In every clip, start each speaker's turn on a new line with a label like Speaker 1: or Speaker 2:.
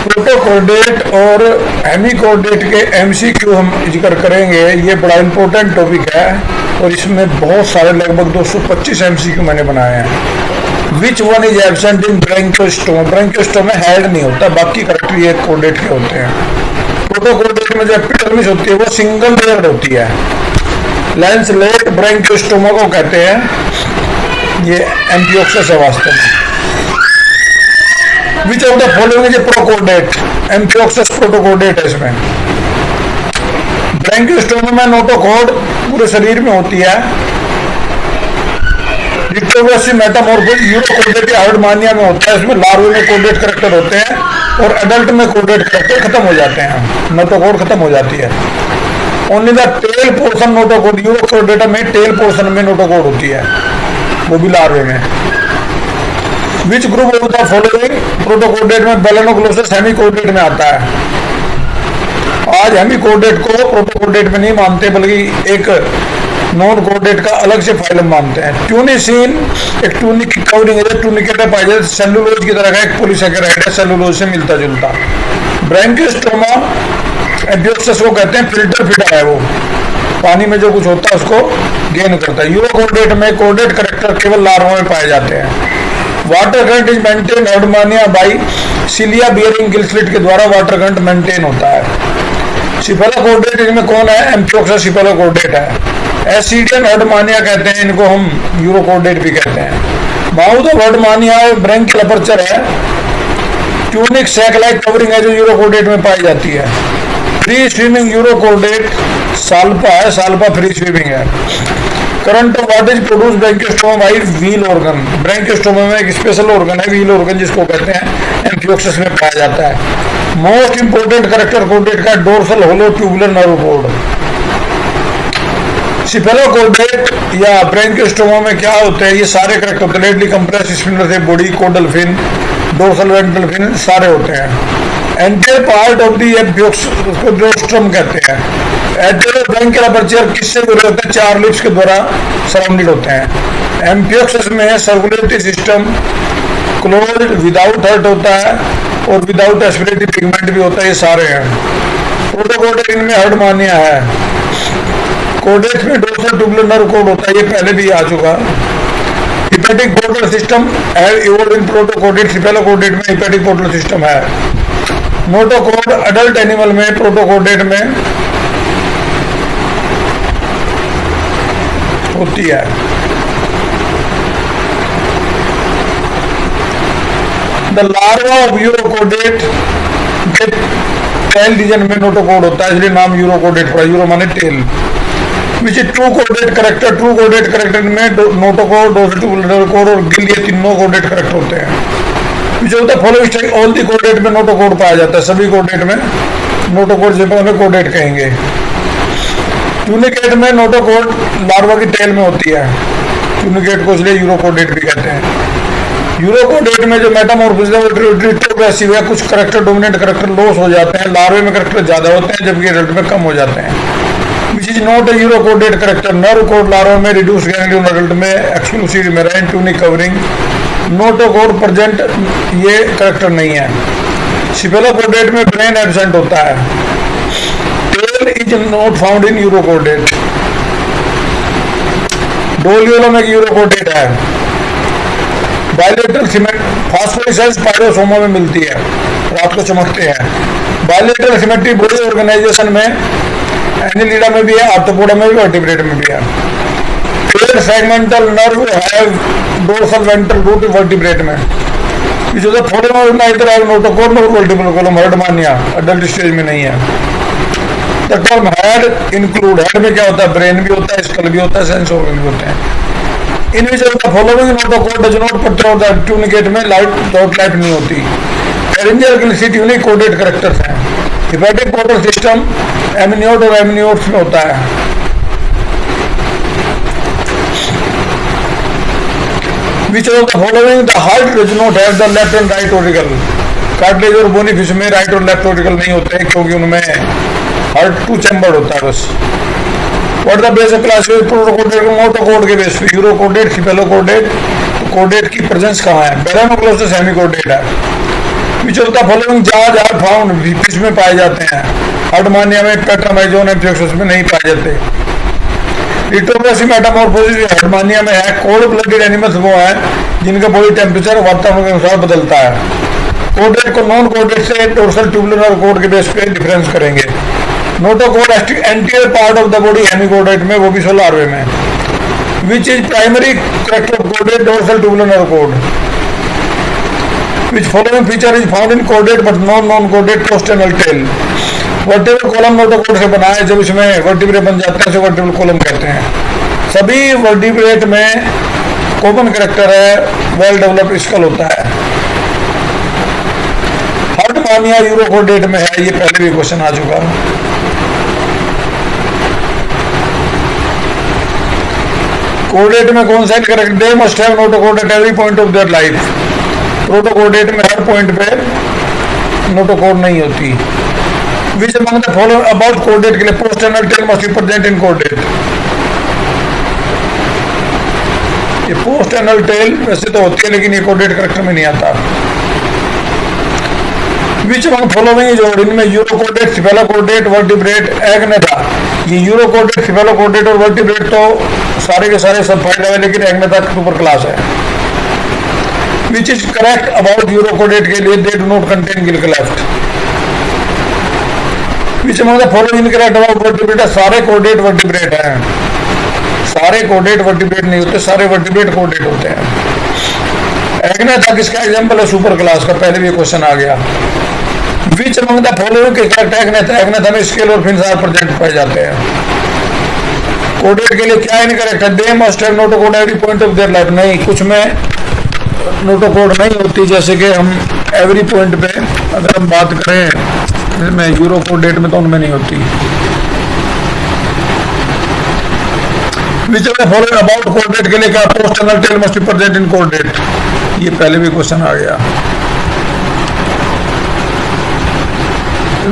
Speaker 1: प्रोटोकोर्डेट और हेमिकोर्डेट के एमसीक्यू हम जिक्र करेंगे। ये बड़ा इंपॉर्टेंट टॉपिक है और इसमें बहुत सारे लगभग 225 एमसीक्यू मैंने बनाए हैं। Which one is absent in Branchiostoma? Branchiostoma में हेड नहीं होता, बाकी करेक्टर ये कोर्डेट के होते हैं। प्रोटोकोर्डेट में जो एपिडर्मिस होती है वो सिंगल लेयर्ड होती है। लेंस लेट ब्रैंकियोस्टोमा को कहते हैं। ये एम्पियोक्सस है वास्तव में। Which of the following is protochordate? Amphioxus protochordate है इसमें। ब्रैंकियोस्टोमा में नोटोकॉर्ड पूरे शरीर में होती है। डिक्टोग्राफी मेटामॉर्फोसिस यूरोकोर्डेट या हर्डमानिया में होता है। इसमें लार्वे में कोर्डेट करेक्टर होते हैं और अडल्ट में कोर्डेट करेक्टर खत्म हो जाते हैं, नोटोकॉर्ड खत्म हो जाती है। Only the tail portion notochord, urochordata में टेल पोर्शन में नोटोकॉर्ड होती है, वो भी लार्वे में। Which group of the following protochordate में बेलेनोग्लोसस हेमिकोर्डेट में आता है? आज हेमिकोर्डेट को प्रोटोकोर्डेट में नहीं मानते बल्कि एक नॉन कोर्डेट का अलग से फाइलम मानते हैं। ट्यूनिसिन एक ट्यूनिक की कवरिंग है, ट्यूनिकेट पाई जाए सेलुलोज की तरह का एक पॉलीसेकेराइड है, सेलुलोज से मिलता जुलता। ब्रैंकियोस्टोमा एम्पियोक्सस को कहते हैं, फिल्टर फीडर है वो, पानी में जो कुछ होता है उसको गेन करता है। यूरोकोर्डेट में कोर्डेट करेक्टर केवल लार्वा में पाए जाते हैं। Water current is maintain Herdmania by cilia bearing Gill slit के द्वारा वाटर करंट मेंटेन होता है। सिफेलोकोर्डेट इनमें कौन है? एम्पियोक्सस सिफेलोकोर्डेट है। एसिडियन हर्डमानिया कहते हैं इनको, हम यूरोकोर्डेट भी कहते हैं। Mouth of herdmania branchial aperture है। ट्यूनिक सैक लाइक कवरिंग है जो यूरोकोर्डेट में पाई जाती है। फ्री स्विमिंग यूरोकोर्डेट साल्पा है, साल्पा फ्री स्विमिंग है। Current of what is produce branchiostoma by wheel organ? Branchiostoma में एक स्पेशल ऑर्गन है व्हील ऑर्गन जिसको कहते हैं, एम्पियोक्सस में पाया जाता है। मोस्ट इंपोर्टेंट करेक्टर कोर्डेट का dorsal hollow tubular nerve cord. Cephalochordate या ब्रैंकियोस्टोमा में क्या होते हैं? ये सारे करेक्ट होते हैं। लेटली कंप्रेस स्पिंडल से body, caudal fin, dorsal ventral fin सारे होते हैं। एंटीरियर पार्ट ऑफ दी एम्पियोक्सस को डोर्स्ट्रम कहते हैं। एंटीरियर ब्रैंकियल अपर्चर किससे जुड़े होते हैं? चार लिप्स के द्वारा सराउंडेड होते हैं। एम्पियोक्सस में circulatory system closed without heart होता है और विदाउट एस्पिरेटरी पिगमेंट भी होता है, ये सारे हैं। प्रोटोकोर्डेट इनमें हर्डमानिया है। कोर्डेट में डोर्सल ट्यूबुलर नर्व कोड होता है, ये पहले भी आ चुका। Hepatic portal system have evolved in protochordate. Cephalochordate में हिपैटिक पोर्टल सिस्टम है। नोटोकॉर्ड अडल्ट एनिमल में, प्रोटोकोर्डेट में होती है। द लार्वा ऑफ यूरोकोर्डेट के टेल रीजन में नोटोकॉर्ड होता है, इसलिए नाम यूरोकोर्डेट पड़ा। यूरो माने tail. Which is true chordate character? True chordate character में नोटोकॉर्ड, डोर्सल ट्यूबुलर कोड और गिल, ये तीनों कोर्डेट करेक्टर होते हैं। Which of the following state all the chordate में नोटोकॉर्ड पाया जाता है? सभी कोर्डेट में नोटोकॉर्ड जब हमें कोर्डेट कहेंगे। ट्यूनिकेट में नोटोकॉर्ड लार्वा की टेल में होती है, ट्यूनिकेट को इसलिए यूरोकोर्डेट भी कहते हैं। यूरोकोर्डेट में जो मेटामॉर्फोसिस है वो रिट्रोग्रेसिव है, कुछ करेक्टर डोमिनेंट करेक्टर लॉस हो जाते हैं। लार्वे में करेक्टर ज्यादा होते हैं जबकि एडल्ट में कम हो जाते हैं। Which is not a urochordate character? Nerve cord larva में, रिड्यूस गैंग्लियन अडल्ट में, exclusive marine, tunic covering. Notochord present ये करेक्टर नहीं है। सिफेलोकोर्डेट में ब्रेन एब्सेंट होता है। Tail is not found in urochordate. Doliolum में यूरोकोर्डेट है। बायलेटरल सीमेंट फास्फोरिसेंस पायरोसोमा में मिलती है, रात को चमकते हैं। बायलेटरल सिमेट्रिक बॉडी ऑर्गेनाइजेशन में एनिलिडा में भी है, आर्थ्रोपोडा में भी, वर्टिब्रेट में भी है। Pair segmental nerve have dorsal ventral root vertebrate में। जो फॉलोइंग नाइटर हैव नोटोकॉर्ड और multiple column Herdmania adult stage में नहीं है। The term head include, head में क्या होता है? ब्रेन भी होता है, स्कल भी होता है, सेंस ऑर्गन भी होते हैं। In which of the following notochord does not petrol the tunicate में लाइट डॉट लाइट नहीं होती। फेरिंजियल गिल ट्यूनिक कोडेड करेक्टर्स हैं। हिपैटिक पोर्टल सिस्टम एमनियोट और एमनियोट्स में होता है। Which of the following the heart does not have the left and right aortical? Cartilage और बोनी फिश में राइट और लेफ्ट ऑर्टिकल नहीं होते हैं क्योंकि उनमें हार्ट टू चैम्बर्ड होता है बस। What the basic class protochordate notochord के बेस पे? यूरोकोर्डेट, सिफेलोकोर्डेट। तो कोर्डेट की प्रेजेंस कहाँ है? बेलेनोग्लोसस हेमिकोर्डेट है। विच ऑफ द फॉलोइंग जाज आर फाउंड किस में पाए जाते हैं? हार्डमानिया में, पेट्रामाइजोन, एम्फियोक्सस में नहीं पाए जाते। लिथोग्राफी मेटामॉर्फोसिस हार्डमानिया में है। कोल्ड ब्लडेड एनिमल्स वो है जिनका बॉडी टेम्परेचर वातावरण के अनुसार बदलता है। कोडेट को नॉन कोडेट से डोर्सल ट्यूबुलर कोड के बेस पे डिफरेंस करेंगे। Notochord anterior part of the body hemichordate में, वो भी 16वें में। Which is primary character of caudate dorsal tubular code? Which following feature is found in caudate but non caudate पोस्टेनल tell? Vertebral column notochord से बना है। जब इसमें वर्टिब्रे बन जाते हैं उसे वर्टिब्रल कॉलम कहते हैं। सभी वर्टिब्रेट में कॉमन करेक्टर है, वेल डेवलप्ड स्कल होता है। हार्डमानिया यूरोकोडेट में है, ये पहले भी क्वेश्चन आ चुका है। कोडेट में कौन सा incorrect? They must have notochord at every point of their life. Protochordate में हर पॉइंट पे नोटोकोड नहीं होती। Which among the following about कोडेट के लिए postanal tail must be present in कोडेट? ये पोस्टर्नल टेल वैसे तो होती है लेकिन ये कोडेट करेक्टर में नहीं आता। Which among following is order? इनमें यूरोकोडेट, सिफेलोकोडेट, वर्टिब्रेट, एग्नेथा। ये यूरोकोडेट, सिफेलोकोडेट और वर्टिब्रेट तो सारे के सारे सब फाइल है, लेकिन एग्नेथा सुपर क्लास है। विच इज करेक्ट अबाउट यूरोकोडेट के लिए? दे do not contain Gill cleft. Which among the following incorrect about vertebrate? सारे कोडेट वर्टिब्रेट हैं। सारे कोडेट वर्टिब्रेट नहीं होते, सारे वर्टिब्रेट कोडेट होते हैं। एग्नेथा किसका एग्जांपल है? सुपर क्लास का, पहले भी क्वेश्चन आ गया। विच अमंग द फॉलोइंग के करेक्ट एग्नेथा? एग्नेथा में स्केल और फिन्स आर प्रेजेंट पाए जाते हैं। कोडेट के लिए क्या इनकरेक्ट है? दे must have notochord every point of their life. नहीं, कुछ में नोटोकोड नहीं होती, जैसे कि हम एवरी पॉइंट पे अगर हम बात करें में यूरोकोडेट में तो उनमें नहीं होती। Which of the following about कोडेट के लिए क्या? Postanal tail must be present in कोडेट। ये पहले भी क्वेश्चन आ गया।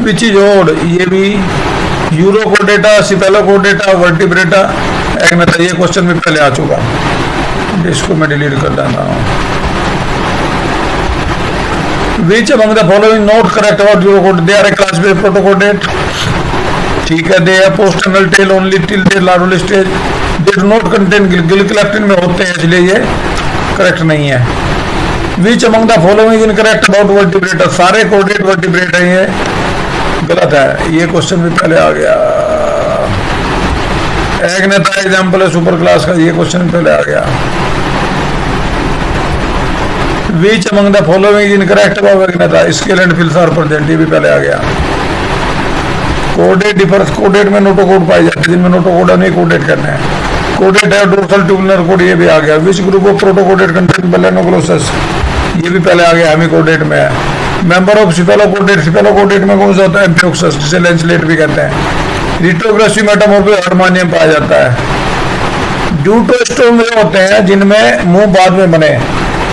Speaker 1: Which is odd? ये भी यूरोकोडेटा, सिफेलोकोडेटा, वर्टिब्रेटा, एग्नेथा। ये क्वेश्चन भी पहले आ चुका, इसको मैं डिलीट कर देता हूँ। Which among the following not correct about urochord? They are a class based protochordate. ठीक है। They are postanal tail only till their larval stage. They do not contain gill clefting में होते हैं, इसलिए ये करेक्ट नहीं है। Which among the following incorrect about vertebrata? सारे कोडेट वर्टिब्रेट है, ये गलत है। ये क्वेश्चन भी पहले आ गया। एग्नेथा एग्जांपल है सुपर क्लास का, ये क्वेश्चन पहले आ गया। Which among the following incorrect about agnatha? Scale and fins are present. ये भी पहले आ गया। कोडेट डिफर्स। कोडेट में नोटोकोड पाए जाते हैं, जिनमें नोटोकोड नहीं कोडेट करने हैं। कोडेट है डोर्सल ट्यूबुलर कोड, ये भी आ गया। Which group of protochordate contain balanoglossus? ये भी पहले आ गया, हेमिकोडेट में है। Member of सिफेलोकोडेट? सिफेलोकोडेट में कौन सा होता है? एम्फियोक्सस, जिसे लेंसलेट भी कहते हैं। लिथोग्राफी मेटामॉर्फोसिस हार्डमानियम पाया जाता है। ड्यूटोस्टोम वे होते हैं जिनमें मुंह बाद में बने।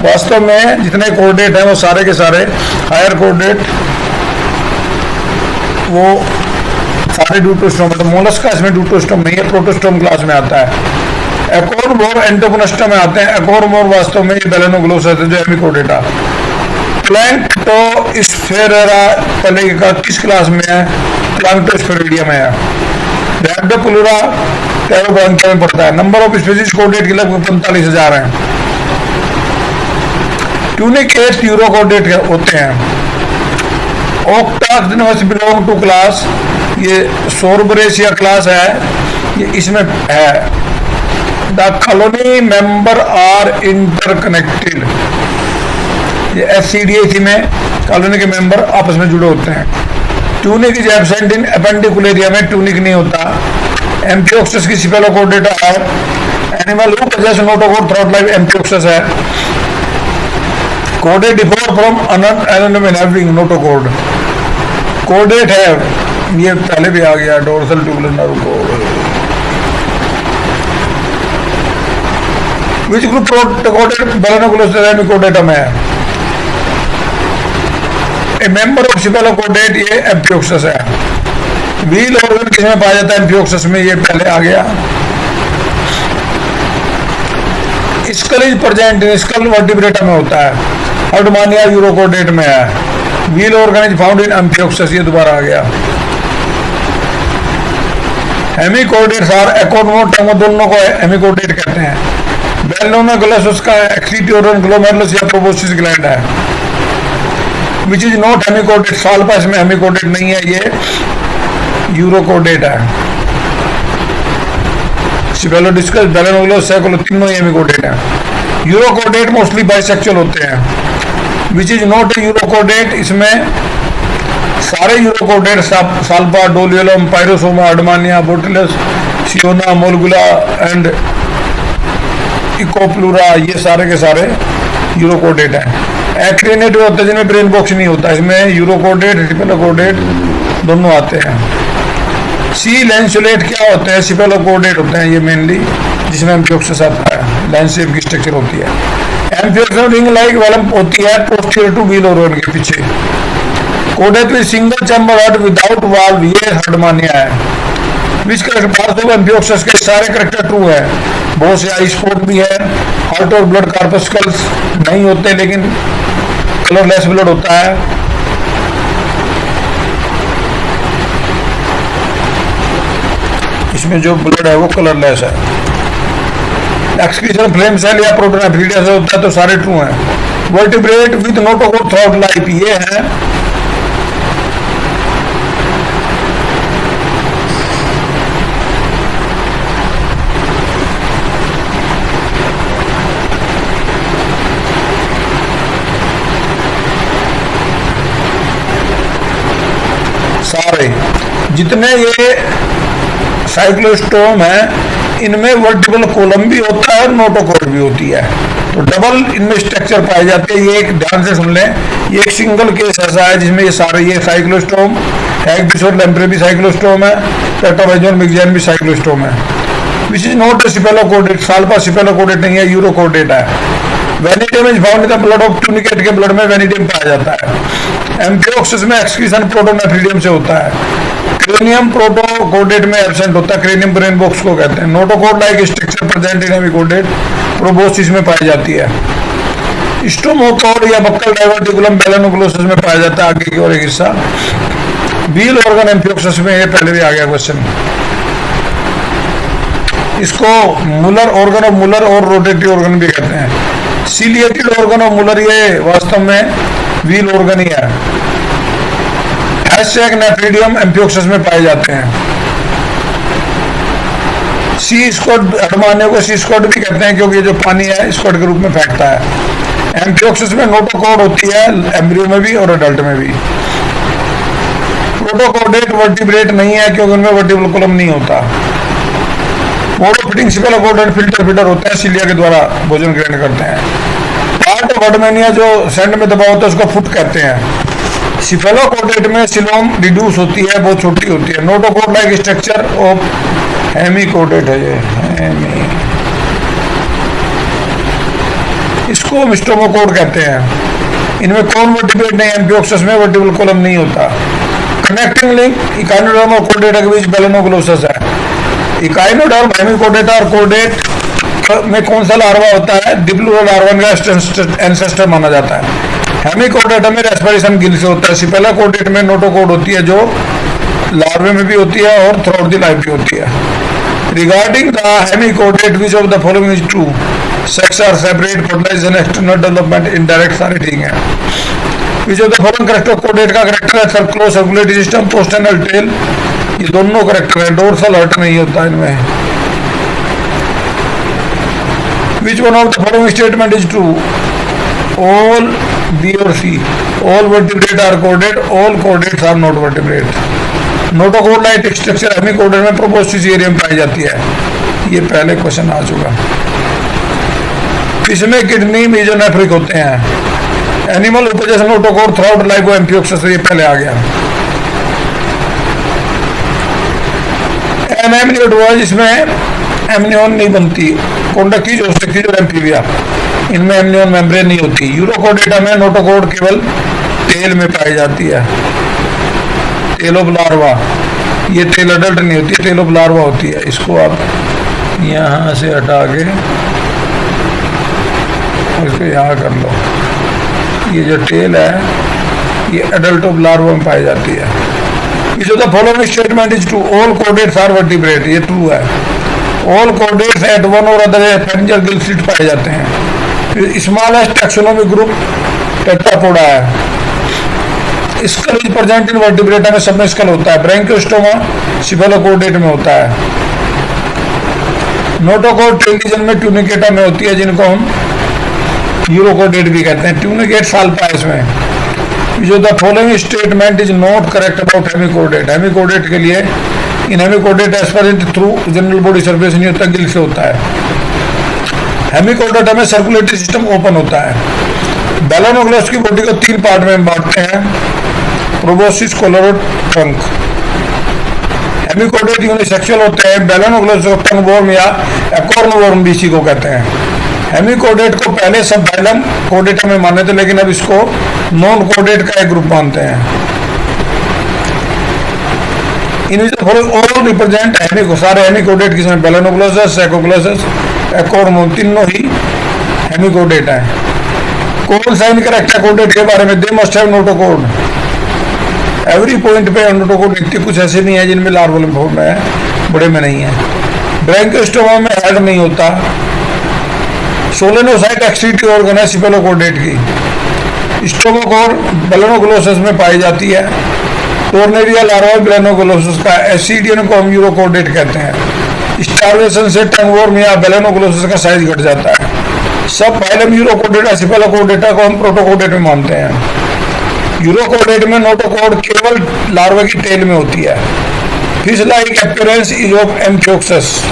Speaker 1: वास्तव में जितने कोडेट हैं वो सारे के सारे हायर कोडेट, वो सारे ड्यूटोस्टोम, तो मोलस्का इसमें ड्यूटोस्टोम नहीं है, प्रोटोस्टोम क्लास में आता है। एकोरमोर एंटोगोनस्टा में आते हैं। एकोरमोर वास्तव में ये मेलानोग्लोसस है, जो हेमिकोडेटा। प्लैंक्टोस्फेरेरा पहले का किस क्लास में है? प्लैंक्टोस्फेरिडियम में है। रैप्टोपुलुरा टेरोब्रांकिया में पड़ता है। नंबर ऑफ स्पीशीज कोडेट की लगभग 45,000 हैं। ट्यूनिकेट यूरोकोडेट होते हैं। ऑक्टाक्टिनस बिलोंग टू क्लास, ये सोरबरेसिया क्लास है, ये इसमें है। The colony member are interconnected, ये एससीडीए में कॉलोनी के मेंबर आपस में जुड़े होते हैं। Tunic is absent in appendicularia में ट्यूनिक नहीं होता। एम्फियोक्सस की सिफेलोकोडेटा है। Animal who possess notochord throughout life amphioxus है। कोडेट डिफर फ्रॉम अनएनोमिनेटिंग नोटोकोड। कोडेट है, ये पहले भी आ गया, dorsal tubular nerve cord. Which group protochordate balanoglossus hemichordata में है। ए मेंबर ऑफ सिफेलोकोडेट, ये एम्फियोक्सस है। व्हील ऑर्गन किसमें पाया जाता है? एम्फियोक्सस में, ये पहले आ गया। School is present in school vertebrata में होता है। हार्डमानिया यूरोकोडेट में है। Wheel organ is found in amphioxus, ये दोबारा आ गया। हेमिकोडेट्स आर एकोनोमोटोमो, दोनों को हेमिकोडेट कहते हैं। बेलोनोग्लोसस उसका एक्सीट्यूरन ग्लोमेरुलस या प्रोबोसिस ग्लैंड है। Which is not hemichordate, salpa इसमें हेमिकोडेट नहीं है, ये यूरोकोडेट है। सिफेलोडिस्कस, बेलोनोग्लोसस, सैकुलो तीनों ही हेमिकोडेट है। यूरोकोडेट मोस्टली बाइसेक्सुअल होते हैं। विच इज नॉट ए यूरोकोडेट, इसमें सारे यूरोकोडेट salpa, Doliolum, pyrosoma, अडमानिया, बोटिलस, Siona, मोलगुला and इकोप्लूरा, ये सारे के सारे यूरोकोडेट हैं। एक्रिनेट होता है जिनमें ब्रेन बॉक्स नहीं होता, इसमें यूरोकोडेट, सिफेलोकोडेट दोनों आते हैं। सी लैंसुलेट क्या होते हैं, सिफेलोकोडेट होते हैं ये मेनली, जिसमें एम्फियोक्सस आता है, लैंस शेप की स्ट्रक्चर होती है। एम्फियोक्सस रिंग लाइक वेलम होती है पोस्टीरियर टू व्हील ऑर्गन के पीछे। Caudate with single chamber heart without valve, ये हर्डमानिया है। विच करेक्टर एम्फियोक्सस के सारे करेक्टर ट्रू है। बहुत से आई स्पॉट भी है, हार्ट और ब्लड कार्पस्कल्स नहीं होते लेकिन कलरलेस ब्लड होता है। इसमें जो ब्लड है वो कलरलेस है। एक्सक्रीशन फ्लेम सेल या प्रोटोन एफिलिया से होता है, तो सारे ट्रू हैं। Vertebrate with notochord through life, ये है सारे जितने ये साइक्लोस्टोम है, इनमें वर्टिकल कॉलम भी होता है और नोटोकोड भी होती है, तो डबल इनमें स्ट्रक्चर पाए जाते हैं। ये एक ध्यान से सुन लें, ये एक सिंगल केस ऐसा है जिसमें ये सारे, ये साइक्लोस्टोम, एक्बिस और लैम्प्रे भी साइक्लोस्टोम है, पेट्रोवेजन मिक्सियन भी साइक्लोस्टोम है। Which is not cephalochordate, salpa cephalochordate नहीं है, यूरोकोडेट है। Vanadium is found in the blood of tunicate, के ब्लड में वेनिडियम पाया जाता है। एम्फियोक्सस में एक्सक्रीशन प्रोटोनेफ्रिडियम से होता है। क्रेनियम प्रोटोकोडेट में एब्सेंट होता है, क्रेनियम ब्रेन बॉक्स को कहते हैं। Notochord like structure present in hemichordate, proboscis में पाई जाती है। स्टोमोकोड या बक्कल डाइवर्टिकुलम बेलोनोग्लोसस में पाया जाता है, आगे की ओर एक हिस्सा। व्हील ऑर्गन एम्फियोक्सस में, ये पहले भी आ गया क्वेश्चन। इसको मुलर ऑर्गन ऑफ मुलर और रोटेटिव ऑर्गन भी कहते हैं। सीलिएटेड ऑर्गन ऑफ मुलर, ये वास्तव में व्हील ऑर्गन ही है। हैशटैग नेफ्रिडियम एम्फियोक्सस में पाए जाते हैं। सी स्क्वाड, हडमानिया को सी स्क्वाड भी कहते हैं क्योंकि ये जो पानी है स्क्वाड के रूप में फेंकता है। एम्फियोक्सस में नोटोकोड होती है, एम्ब्रियो में भी और अडल्ट में भी। प्रोटोकोडेट वर्टिब्रेट नहीं है क्योंकि उनमें वर्टिब्रल कॉलम नहीं होता। मोनोफिटिंग सिफेलोकोडेट फिल्टर फीडर होते हैं, सीलिया के द्वारा भोजन ग्रहण करते हैं। पार्ट ऑफ हडमानिया जो सेंड में दबा होता है उसको फुट कहते हैं। सिफेलोकोडेट में सिलोम रिड्यूस होती है, बहुत छोटी होती है। Notochord like structure of hemichordate है ये, इसको हम स्टोमोकोड कहते हैं। इनमें कौन वर्टिब्रेट नहीं, एम्फियोक्सस में वर्टिब्रल कॉलम नहीं होता। कनेक्टिंग लिंक इकाइनोडर्म और कोडेटा के बीच बेलोनोग्लोसस है। इकाइनोडर्म, हेमिकोडेटा और कोडेट में कौन सा लार्वा होता है, डिप्लूरल लार्वा का एंसेस्टर माना जाता है। हेमिकोडेटा में रेस्पिरेशन गिल से होता है। सिफेलोकोडेट में नोटोकोड होती है जो लार्वे में भी होती है और थ्रू आउट द लाइफ भी होती है। Regarding the hemichordate which of the following is true, sex are separate, fertilization, external development, indirect, सारे ठीक है। Which of the following character कोडेट का करेक्टर है circular circulatory system, postanal tail, ये दोनों करेक्टर है। डोर्सल हर्ट नहीं होता इनमें। Which one of the following statement is true, all B or C, all vertebrate are coded, all codates are not vertebrate. Notochord like structure hemichordate में proboscis area में पाई जाती है, ये पहले क्वेश्चन आ चुका। इसमें किडनी मेजोनेफ्रिक होते हैं। एनिमल उपजेस notochord throughout life amphioxus, ये पहले आ गया। एमनियोट हुआ जिसमें एमनियोन नहीं बनती, कॉन्डक्टिज, ओस्टिक्टिज और एम्फीबिया, इनमें एमनियोन मेम्ब्रेन नहीं होती। यूरोकोडेटा में नोटोकोड केवल टेल में पाई जाती है। टेल ऑफ लार्वा, ये टेल अडल्ट नहीं होती, टेल ऑफ लार्वा होती है। इसको आप यहाँ से हटा के इसको यहाँ कर लो। ये जो टेल है ये एडल्ट ऑफ लार्वा में पाई जाती है। जो the following statement is true, all chordates are vertebrate, ये ट्रू है। ऑल कोडेट्स एट वन और अदर फेरेंजियल गिल स्लिट पाए जाते हैं। फिर स्मॉलेस्ट टैक्सोनॉमिक ग्रुप टेट्रापोडा है। Skull is present in Vertebrata में सब में स्कल होता है। ब्रैंकियोस्टोमा सिफेलोकोडेट में होता है। नोटोकोड टेलिजन में ट्यूनिकेटा में होती है, जिनको हम यूरोकोडेट भी कहते हैं। ट्यूनिकेट साल्पाइस में। जो the following statement is not correct about hemichordate, hemichordate के लिए इन हेमिकोडेट एस्पेरेंट थ्रू जनरल बॉडी सर्फेस नहीं होता, गिल से होता है। हेमिकोडेट में सर्कुलेटरी सिस्टम ओपन होता है। बैलोनोग्लोस की बॉडी को 3 पार्ट में बांटते हैं, प्रोबोसिस, कोलर और ट्रंक। हेमिकोडेट यूनिसेक्सुअल होते हैं। बैलोनोग्लोस को टंग वॉर्म या एकॉर्न वॉर्म भी इसी को कहते हैं। हेमिकोडेट को पहले सब फाइलम कोडेटा में माने थे, लेकिन अब इसको नॉन कोडेट का एक ग्रुप मानते हैं। ऑल रिप्रेजेंट सारे हेमिकोडेट किसमें बैलोनोग्लोसस, सैकोग्लोसस, एकॉर्न, तीनों ही हेमिकोडेट हैं। कौन सा इनका एक्टाकोडेट के बारे में, दे must have notochord. Every point पे नोटोकोड लिखते, कुछ ऐसे नहीं है जिनमें लार्वल फॉर्म है, बड़े में नहीं है। ब्रैंकियोस्टोमा में हेड नहीं होता। सोलेनोसाइट एक्सक्रीटरी ऑर्गन है सिफेलोकोडेट की। स्टोमाकोर बैलोनोग्लोसस में पाई जाती है। टोर्नेरिया लार्वा बैलोनोग्लोसस का, एसिडियन को हम यूरोकोडेट कहते हैं। स्टार्वेशन से टंग वॉर्म या बैलोनोग्लोसस का साइज घट जाता है। सब फाइलम यूरोकोडेटा सिफेलोकोडेटा को हम प्रोटोकोडेट में मानते हैं। यूरोकोडेट में नोटोकोड केवल लार्वा की टेल में होती है। Fish like appearance is of amphioxus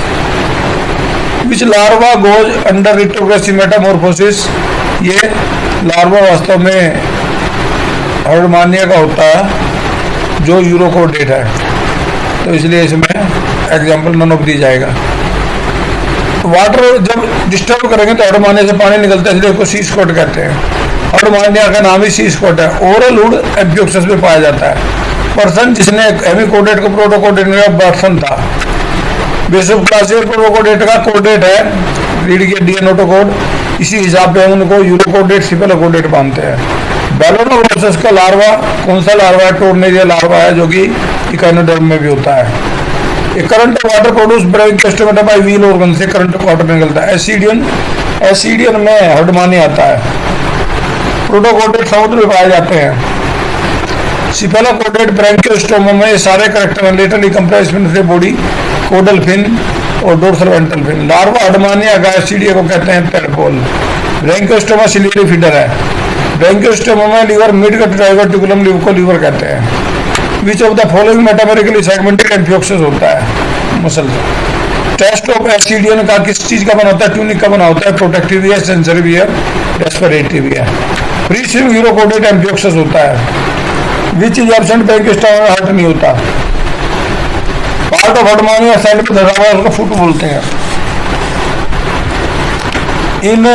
Speaker 1: which larva goes under retrogressive Metamorphosis, ये लार्वा वास्तव में हर्डमानिया का होता है जो यूरोकोडेट है, तो इसलिए इसमें एग्जाम्पल नन ऑफ दी जाएगा। वाटर जब डिस्टर्ब करेंगे तो हर्डमानिया से पानी निकलता है, इसलिए उसको सी स्पॉट कहते हैं। हर्डमानिया का नाम ही सी स्पॉट है। ओरल हुड एम्फियोक्सस में पाया जाता है। पर्सन जिसने हेमिकोडेट को प्रोटोकोडेट में बर्सन था। बेसिक क्लासिकल प्रोटोकोडेट का कोडेट है, रीड के डीएन नोटोकोड, इसी हिसाब पे हम उनको यूरोकोडेट सिफेलोकोडेट मानते हैं। बैलोनोग्लोसस का लार्वा कौन सा लार्वा है, टोर्नेरिया लार्वा है, जो कि इकाइनोडर्म में भी होता है। Current water produce Branchiostoma by wheel organ से करंट वाटर निकलता है। एसिडियन में हर्डमानिया आता है। प्रोटोकोडेट समुद्र में पाए जाते हैं। सिफेलोकोडेट ब्रैंकियोस्टोमा में सारे करेक्टर लेटरली कंप्रेस्ड फिन से बॉडी, कोडल फिन और dorsal ventral fin. Larva Herdmania का एसिडिया को कहते हैं टेडपोल। ब्रैंकियोस्टोमा सिलियरी फीडर है। ब्रैंकियोस्टोमा में लीवर मिड का डाइवर्टिकुलम लीवर को लीवर कहते हैं। Which of the following metamerically segmented amphioxus होता है, मसल। टेस्ट ऑफ एसिडियन का किस चीज का बना होता है, ट्यूनिक का बना होता है। प्रोटेक्टिव भी है, सेंसरी भी है, रेस्पिरेटरी भी है। फ्री स्विम यूरोकोडेट एम्फियोक्सस होता है। विच इज एब्सेंट ब्रैंकियोस्टोमा में हार्ट नहीं होता। पार्ट ऑफ हर्डमानिया साइड पे धरा हुआ है, उसको फुट बोलते हैं। इन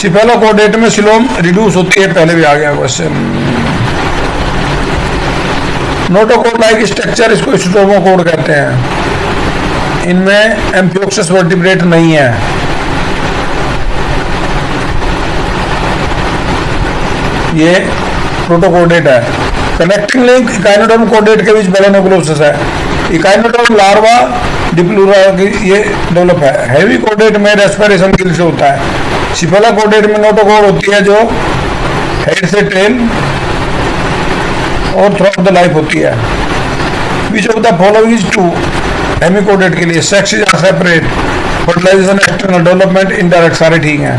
Speaker 1: सिफेलोकोडेट में सिलोम रिड्यूस होती है, पहले भी आ गया क्वेश्चन। नोटोकोड लाइक स्ट्रक्चर, इसको स्टोमोकोड कहते हैं। इनमें एम्फियोक्सस वर्टिब्रेट नहीं है। ये प्रोटोकोडेट है। कनेक्टिंग लिंक इकाइनोडर्म कोडेट के बीच बैलोनोग्लोसस है। इकाइनोडर्म लार्वा डिप्लूरा ये डेवलप है। हेवी कोडेट में रेस्पिरेशन गिल से होता है। सिफेलोकोडेट में नोटोकोड होती है जो हेड से टेल और थ्रू आउट द लाइफ होती है। Which of the following is true, hemichordate के लिए sexes are separate, fertilization, external development, indirect, सारे ठीक हैं।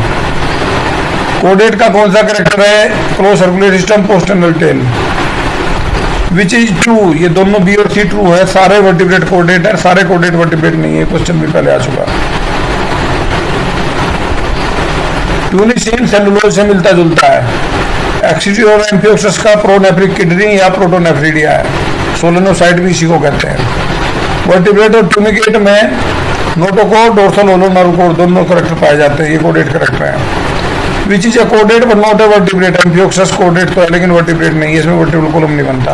Speaker 1: कोडेट का कौन सा करेक्टर है, closed circulatory system, postanal tail. Which is true, ये दोनों बी और सी ट्रू है। सारे वर्टिब्रेट कोडेट है, सारे कोडेट वर्टिब्रेट नहीं है, क्वेश्चन भी पहले आ चुका। ट्यूनिसिन सेलुलोज से मिलता जुलता है। एक्सिडियो और एम्फियोक्सस का प्रोनेफ्रिक किडनी या प्रोटोनेफ्रिडिया है। सोलेनोसाइट भी इसी को कहते हैं। वर्टिब्रेट और ट्यूनिकेट में नोटोकोड, डोर्सल ओलोनर्वकोड दोनों करेक्टर पाए जाते हैं। ये कोडेट करेक्टर है। Which is a caudate but not a vertebrate, amphioxus caudate तो है लेकिन वर्टिब्रेट नहीं है, इसमें वर्टिब्रल कॉलम नहीं बनता।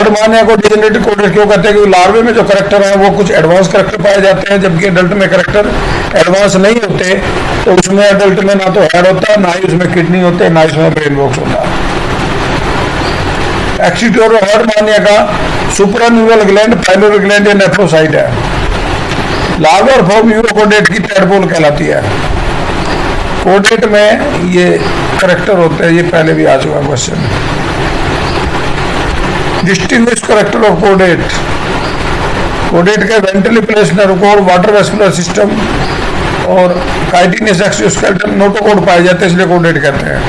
Speaker 1: हर्डमानिया को डिजेनरेटिव कोडेट क्यों कहते हैं? क्योंकि लार्वे में जो करेक्टर हैं वो कुछ एडवांस करेक्टर पाए जाते हैं, जबकि एडल्ट में करेक्टर एडवांस नहीं होते। तो उसमें एडल्ट में ना तो हेड होता है, ना ही उसमें किडनी होते, ना ही उसमें ब्रेन बॉक्स होता है। एक्सीट्यूर हर्डमानिया का सुप्रान्यूरल ग्लैंड, पाइलोरल ग्लैंड या नेफ्रोसाइट है। लार्वर फॉर्म यूरोकोडेट की टैडपोल कहलाती है। कोडेट में ये करेक्टर होते हैं, ये पहले भी आ चुका क्वेश्चन। डिस्टिंग्विश करेक्टर ऑफ कोडेट, कोडेट के ventrally placed nerve cord, water vascular system और काइटिनस एक्सोस्केलेटल नोटोकोड पाए जाते हैं, इसलिए कोडेट कहते हैं।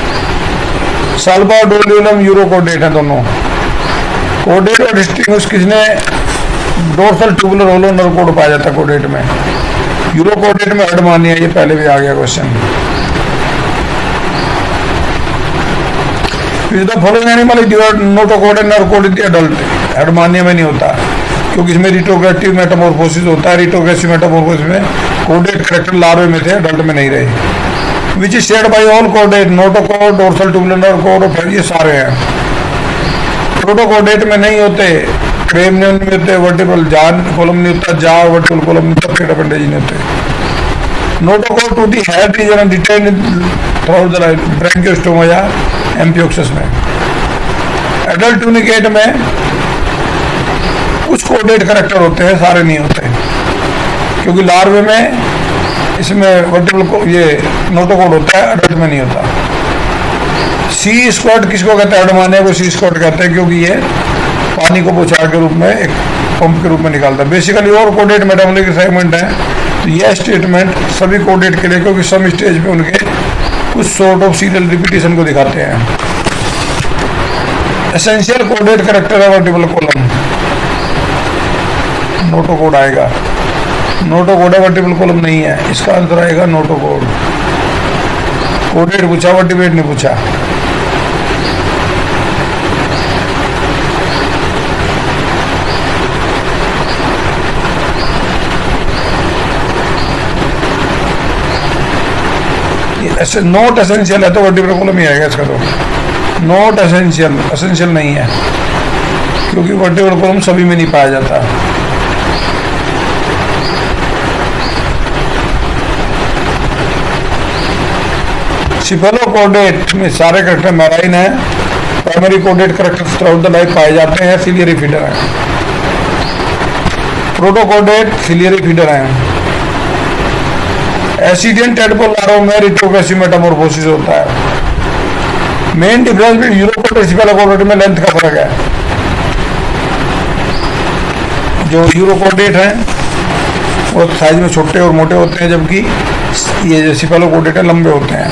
Speaker 1: साल्वाडोरियम यूरोकोडेट है दोनों। कोडेट और डिस्टिंग्विश किसने dorsal tubular hollow nerve cord पाया जाता है कोडेट में। यूरोकोडेट में हर्डमानिया, ये पहले भी आ गया question. The following animal is notochord and nerve code in the adult, Herdmania में नहीं होता क्योंकि इसमें रिट्रोग्रेसिव मेटामॉर्फोसिस होता है। रिट्रोग्रेसिव मेटामॉर्फोसिस में कोडेट करेक्टर लार्वे में थे, एडल्ट में नहीं रहे। Which is shared by all caudate, notochord, dorsal tubular nerve code और फिर ये सारे हैं। प्रोटोकोडेट में नहीं होते, क्रेनियम नहीं होते, वर्टिब्रल जान कॉलम नहीं होता, जा वर्टिब्रल कॉलम नहीं होता, फिर अपेंडेज नहीं होते। Notochord to the head region detain through the Branchiostoma या एम्पियोक्सस में। एडल्ट ट्यूनिकेट में कुछ कोडेट करेक्टर होते हैं, सारे नहीं होते, क्योंकि लार्वे में इसमें वर्टिब्रल को ये नोटोकोड होता है, एडल्ट में नहीं होता। सी स्क्वाड किसको कहते हैं? हर्डमानिया को सी स्क्वाड कहते हैं, क्योंकि ये पानी को बौछार के रूप में एक पंप के रूप में निकालता है। बेसिकली और कोडेट मेटाबॉलिक सेगमेंट है, तो यह स्टेटमेंट सभी कोडेट के लिए, क्योंकि सम स्टेज पे उनके कुछ सॉर्ट ऑफ सीरियल रिपीटेशन को दिखाते हैं। एसेंशियल कोडेट करेक्टर है वर्टिब्रल कॉलम, नोटोकोड आएगा। नोटोकोड है, वर्टिब्रल कॉलम नहीं है, इसका आंसर आएगा नोटोकोड। कोडेट पूछा, वर्टिब्रेट नहीं पूछा। नॉट एसेंशियल है तो वर्टिब्रल कॉलम ही आएगा इसका। तो नॉट एसेंशियल, एसेंशियल नहीं है, क्योंकि वर्टिब्रल कॉलम सभी में नहीं पाया जाता। सिफेलोकोडेट में सारे करेक्टर मैराइन है। Primary caudate character through the life पाए जाते हैं, सिलियरी फीडर है। प्रोटोकोडेट सिलियरी फीडर है। एसिडियन टेडपोल लार्वा में रिट्रोग्रेसिव मेटामॉर्फोसिस होता है। मेन डिफरेंस बिटवीन यूरोकोडेट और सिफेलोकोडेट में लेंथ का फर्क है। जो यूरोकोडेट हैं वो साइज में छोटे और मोटे होते हैं, जबकि ये जो सिफेलोकोडेट है लंबे होते हैं।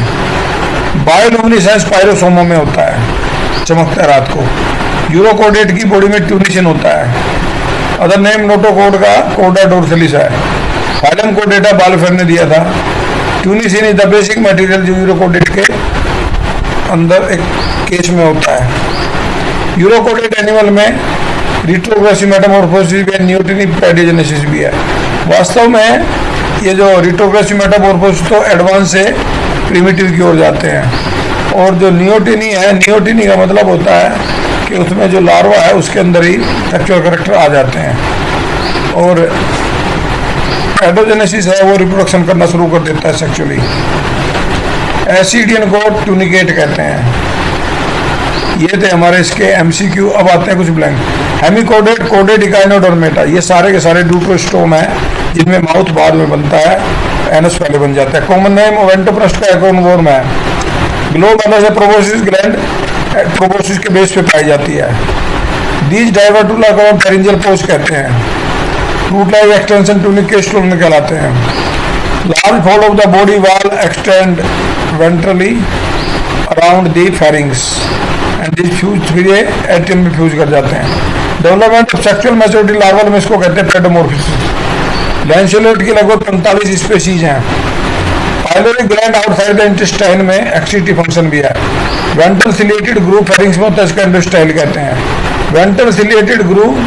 Speaker 1: बायोलुमिनेसेंस पायरोसोमा में होता है, चमकता है रात को। यूरोकोडेट की बॉडी में ट्यूनिशन होता है। अदर नेम नोटोकोड का कोडा डोर्सलिस है। फाइलम को डेटा बालफेर ने दिया था। ट्यूनिसिन इज द बेसिक मटेरियल जो यूरोकोडेट के अंदर एक केस में होता है। यूरोकोडेट एनिमल में रिट्रोग्रेसिव मेटामॉर्फोसिस भी है, न्यूटनी पैडियोजेनेसिस भी है। वास्तव में ये जो रिट्रोग्रेसिव मेटामॉर्फोसिस तो एडवांस से प्रिमिटिव की ओर जाते हैं, और जो नियोटिनी है, नियोटिनी का मतलब होता है कि उसमें जो लार्वा है उसके अंदर ही सेक्सुअल कैरेक्टर आ जाते हैं, और एडोजेनेसिस है वो रिप्रोडक्शन करना शुरू कर देता है सेक्सुअली। एसिडियन को ट्यूनिकेट कहते हैं। ये थे हमारे इसके एमसीक्यू। अब आते हैं कुछ ब्लैंक। हेमिकोडेट, कोडेट, इकाइनोडर्मेटा, ये सारे के सारे ड्यूटरोस्टोम है, जिनमें माउथ बाद में बनता है, एनस पहले बन जाता है। कॉमन नेम ओवेंटोप्रस्ट का एकोनवोर्म है। ग्लोब से प्रोबोसिस ग्लैंड प्रोबोसिस के बेस पे पाई जाती है। दीज डाइवर्टुला को हम फेरिंजियल पोज कहते हैं। रूट लाइक एक्सटेंशन ट्यूनिक के स्टोन कहलाते हैं। Large fold of the body wall extend ventrally around the pharynx and this fuse, फिर ये एटियम में फ्यूज कर जाते हैं। Development of sexual maturity larval में इसको कहते हैं पेडोमॉर्फिस। लैंसेलोट की लगभग 45 स्पेसीज हैं। Pyloric gland outside the intestine में एक्सिटी फंक्शन भी है। वेंट्रल सिलिएटेड ग्रूव फेरिंग्स में होता है, इसका एंडोस्टाइल कहते हैं। वेंट्रल सिलिएटेड ग्रूव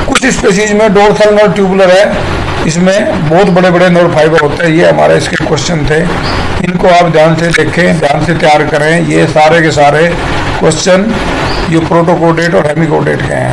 Speaker 1: कुछ स्पेसीज में डोर्सल नर्व ट्यूबुलर है, इसमें बहुत बड़े बड़े नर्व फाइबर होते हैं। ये हमारे इसके क्वेश्चन थे, इनको आप ध्यान से देखें, ध्यान से तैयार करें। ये सारे के सारे क्वेश्चन ये प्रोटोकोडेट और हेमिकोडेट के हैं।